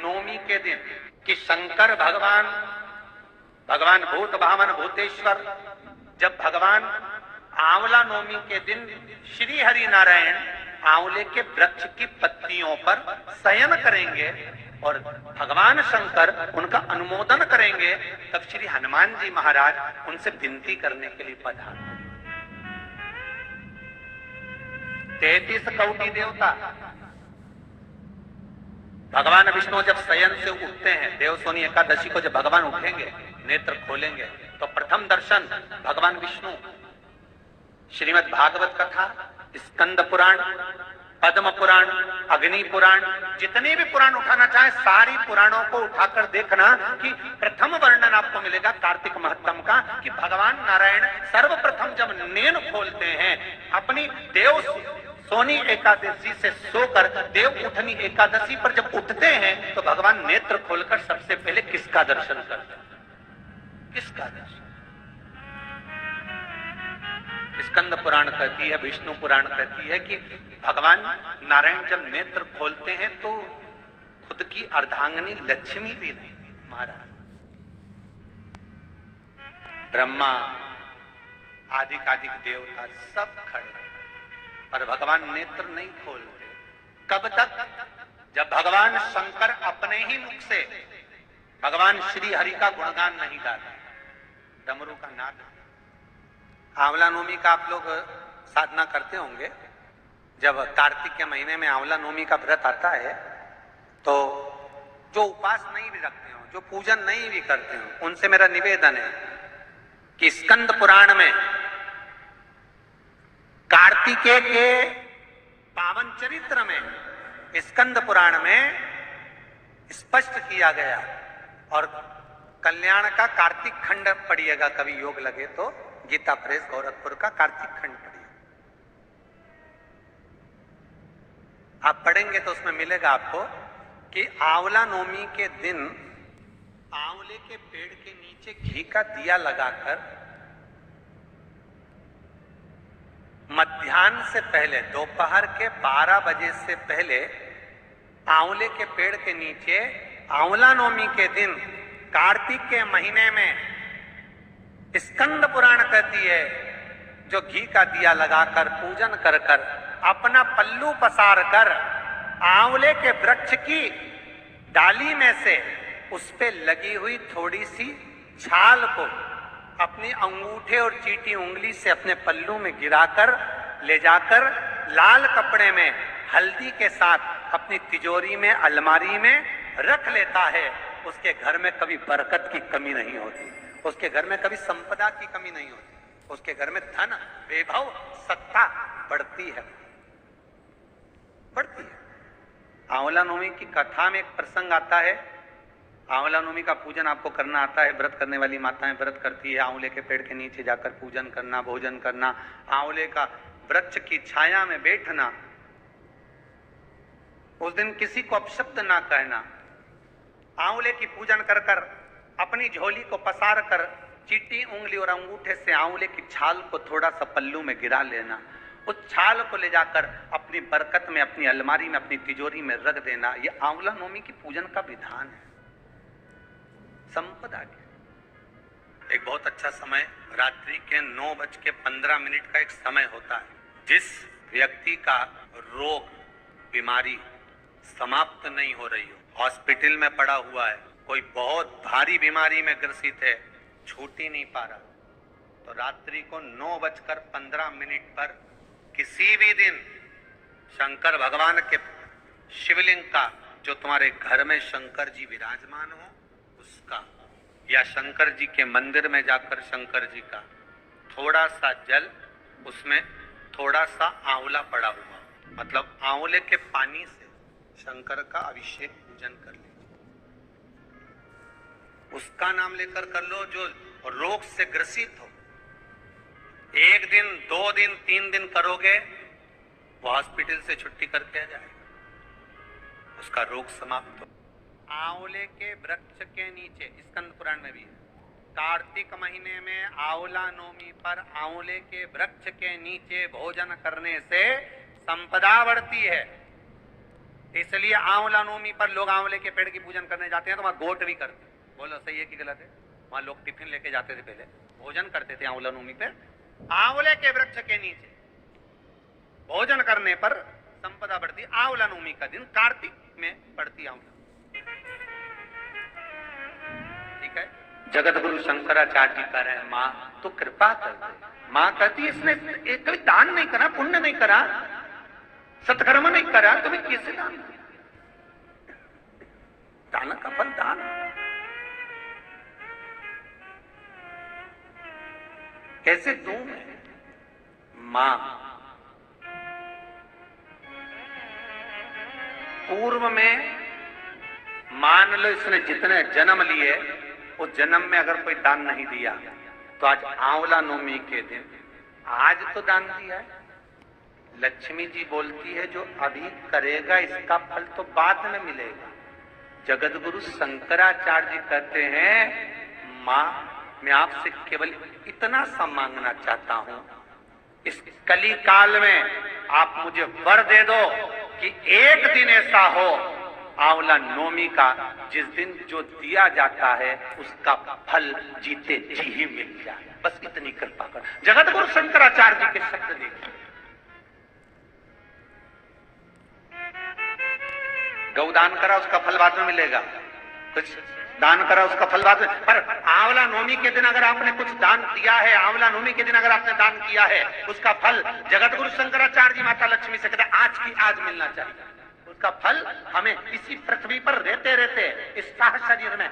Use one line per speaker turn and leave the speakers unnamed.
नवमी के दिन कि शंकर भगवान भूत भावन भूतेश्वर जब भगवान आंवला नवमी के दिन श्री हरि नारायण आंवले के वृक्ष की पत्तियों पर शयन करेंगे और भगवान शंकर उनका अनुमोदन करेंगे, तब श्री हनुमान जी महाराज उनसे विनती करने के लिए पधारे। 33 कौटी देवता भगवान विष्णु जब शयन से उठते हैं, देवसोनी एकादशी को जब भगवान उठेंगे, नेत्र खोलेंगे, तो प्रथम दर्शन भगवान विष्णु श्रीमद् भागवत कथा, स्कंद पुराण, पद्म पुराण, अग्नि पुराण, जितने भी पुराण उठाना चाहे सारी पुराणों को उठाकर देखना कि प्रथम वर्णन आपको मिलेगा कार्तिक महत्तम का कि भगवान नारायण सर्वप्रथम जब नेन खोलते हैं अपनी देव सोनी एकादशी से सोकर देव उठनी एकादशी पर जब उठते हैं तो भगवान नेत्र खोलकर सबसे पहले किसका दर्शन करते हैं? किसका दर्शन? स्कंद पुराण कहती है, विष्णु पुराण कहती है कि भगवान नारायण जब नेत्र खोलते हैं तो खुद की अर्धांगिनी लक्ष्मी भी नहीं, महाराज ब्रह्मा आदिक देवता सब खड़े, पर भगवान नेत्र नहीं खोलते। कब तक? जब भगवान शंकर अपने ही मुख से भगवान श्री हरि का गुणगान नहीं गाते, डमरू का नाद। आंवला नवमी का आप लोग साधना करते होंगे, जब कार्तिक के महीने में आंवला नवमी का व्रत आता है तो जो उपवास नहीं भी रखते हो, जो पूजन नहीं भी करते हो, उनसे मेरा निवेदन है कि स्कंद पुराण में कार्तिकेय के पावन चरित्र में स्कंद पुराण में स्पष्ट किया गया, और कल्याण का कार्तिक खंड पढ़िएगा, कभी योग लगे तो गीता प्रेस गोरखपुर का कार्तिक खंड पढ़िए, आप पढ़ेंगे तो उसमें मिलेगा आपको कि आंवला नवमी के दिन आंवले के पेड़ के नीचे घी का दिया लगाकर मध्याह्न से पहले दोपहर के 12 बजे से पहले आंवले के पेड़ के नीचे आंवला नवमी के दिन कार्तिक के महीने में स्कंद पुराण कहती है जो घी का दिया लगाकर पूजन कर कर अपना पल्लू पसार कर आंवले के वृक्ष की डाली में से उस पे लगी हुई थोड़ी सी छाल को अपनी अंगूठे और चीटी उंगली से अपने पल्लू में गिराकर ले जाकर लाल कपड़े में हल्दी के साथ अपनी तिजोरी में अलमारी में रख लेता है। उसके घर में कभी बरकत की कमी नहीं होती, उसके घर में कभी संपदा की कमी नहीं होती, उसके घर में धन वैभव सत्ता बढ़ती है, बढ़ती है। आंवला नवमी की कथा में एक प्रसंग आता है, आंवला नवमी का पूजन आपको करना आता है, व्रत करने वाली माताएं व्रत करती है, आंवले के पेड़ के नीचे जाकर पूजन करना, भोजन करना, आंवले का वृक्ष की छाया में बैठना, उस दिन किसी को अपशब्द ना कहना, आंवले की पूजन कर कर अपनी झोली को पसार कर चीटी उंगली और अंगूठे से आंवले की छाल को थोड़ा सा पल्लू में गिरा लेना, उस छाल को ले जाकर अपनी बरकत में, अपनी अलमारी में, अपनी तिजोरी में रख देना। यह आंवला नवमी की पूजन का विधान है, संपदा के। एक बहुत अच्छा समय रात्रि के 9:15 का एक समय होता है, जिस व्यक्ति का रोग बीमारी समाप्त नहीं हो रही हो, हॉस्पिटल में पड़ा हुआ है, कोई बहुत भारी बीमारी में ग्रसित है, छूट ही नहीं पा रहा, तो रात्रि को 9:15 पर किसी भी दिन शंकर भगवान के शिवलिंग का, जो तुम्हारे घर में शंकर जी विराजमान हो उसका, या शंकर जी के मंदिर में जाकर शंकर जी का थोड़ा सा जल, उसमें थोड़ा सा आंवला पड़ा हुआ, मतलब आंवले के पानी से शंकर का अभिषेक पूजन कर ले, उसका नाम लेकर कर लो। जो रोग से ग्रसित हो, 1 दिन 2 दिन 3 दिन करोगे, वो हॉस्पिटल से छुट्टी करके आ जाएगा, उसका रोग समाप्त हो। आंवले के वृक्ष के नीचे, स्कंद पुराण में भी है, कार्तिक महीने में आंवला नवमी पर आंवले के वृक्ष के नीचे भोजन करने से संपदा बढ़ती है, इसलिए आंवला नवमी पर लोग आंवले के पेड़ की पूजन करने जाते हैं तो वहां गोट भी करते हैं। बोलो सही है कि गलत है? वहां लोग टिफिन लेके जाते थे, पहले भोजन करते थे आंवला नवमी पे। आंवले के वृक्ष के नीचे भोजन करने पर संपदा बढ़ती। आंवला नवमी का दिन कार्तिक में पड़ती आंवला, ठीक है। जगत गुरु शंकराचार्य जी कह रहे हैं मां तो कृपा कर दे। मां कहती है इसने एक कभी दान नहीं करा, पुण्य नहीं करा, सत्कर्म नहीं करा, तुम्हें कैसे दान? दान का फल दान। कैसे दूं मैं? मां पूर्व में मान लो इसने जितने जन्म लिए उस जन्म में अगर कोई दान नहीं दिया तो आज आंवला नवमी के दिन आज तो दान दिया है। लक्ष्मी जी बोलती है जो अभी करेगा इसका फल तो बाद में मिलेगा। जगत गुरु शंकराचार्य जी कहते हैं मां मैं आपसे केवल इतना सा मांगना चाहता हूं, इस कली काल में आप मुझे वर दे दो कि एक दिन ऐसा हो आंवला नवमी का जिस दिन जो दिया जाता है उसका फल जीते जी ही मिल जाए। बस इतनी कृपा कर। जगत गुरु शंकराचार्य जी के शब्द देखिए। गौदान करा उसका फल बाद में मिलेगा, कुछ दान करा उसका फल बाद में। पर आंवला नवमी के दिन अगर आपने कुछ दान दिया है, आंवला नवमी के दिन अगर आपने दान किया है, उसका फल जगत गुरु शंकराचार्य जी माता लक्ष्मी से कहते आज की आज मिलना चाहिए। उसका फल हमें इसी पृथ्वी पर रहते रहते इस साह शरीर में